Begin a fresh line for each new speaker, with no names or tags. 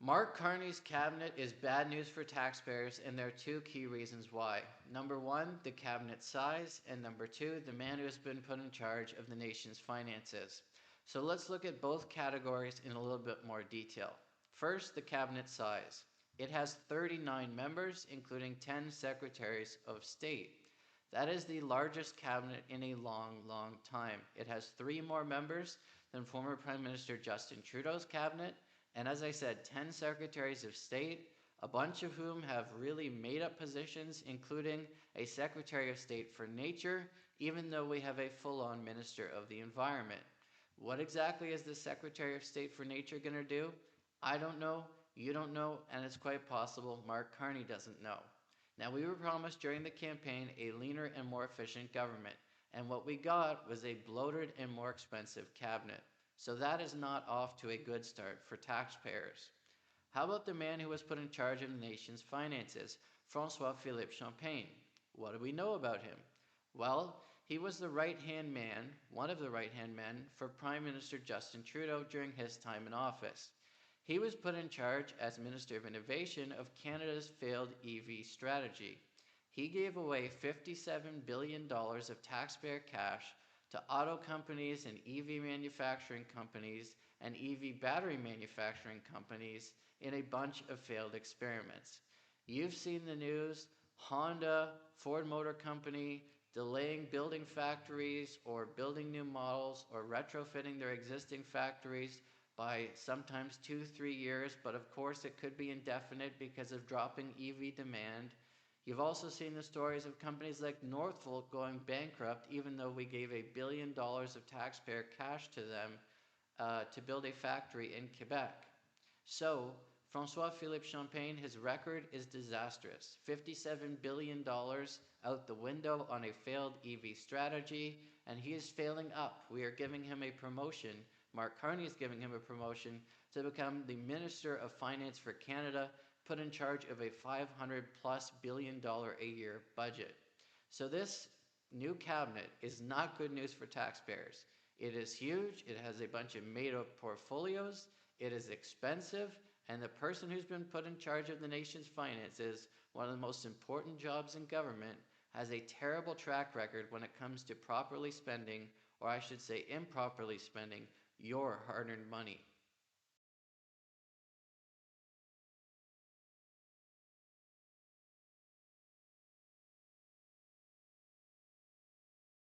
Mark Carney's cabinet is bad news for taxpayers, and there are two key reasons why. Number one, the cabinet size, and number two, the man who has been put in charge of the nation's finances. So let's look at both categories in a little bit more detail. First, the cabinet size. It has 39 members, including 10 secretaries of state. That is the largest cabinet in a long, long time. It has 3 more members than former Prime Minister Justin Trudeau's cabinet, and as I said, 10 secretaries of state, a bunch of whom have really made up positions, including a Secretary of State for Nature, even though we have a full-on Minister of the Environment. What exactly is the Secretary of State for Nature going to do? I don't know, you don't know, and it's quite possible Mark Carney doesn't know. Now, we were promised during the campaign a leaner and more efficient government, and what we got was a bloated and more expensive cabinet. So that is not off to a good start for taxpayers. How about the man who was put in charge of the nation's finances, Francois-Philippe Champagne? What do we know about him? Well, he was the right-hand man, one of the right-hand men, for Prime Minister Justin Trudeau during his time in office. He was put in charge as Minister of Innovation of Canada's failed EV strategy. He gave away $57 billion of taxpayer cash to auto companies and EV manufacturing companies and EV battery manufacturing companies in a bunch of failed experiments. You've seen the news, Honda, Ford Motor Company, delaying building factories or building new models or retrofitting their existing factories by sometimes 2-3 years, but of course it could be indefinite because of dropping EV demand. You've also seen the stories of companies like Northvolt going bankrupt, even though we gave $1 billion of taxpayer cash to them to build a factory in Quebec. So, Francois-Philippe Champagne, his record is disastrous. $57 billion out the window on a failed EV strategy, and he is failing up. We are giving him a promotion. Mark Carney is giving him a promotion to become the Minister of Finance for Canada, put in charge of a $500+ billion a year budget. So this new cabinet is not good news for taxpayers. It is huge, it has a bunch of made-up portfolios, it is expensive, and the person who's been put in charge of the nation's finances, one of the most important jobs in government, has a terrible track record when it comes to properly spending, or I should say improperly spending, your hard-earned money.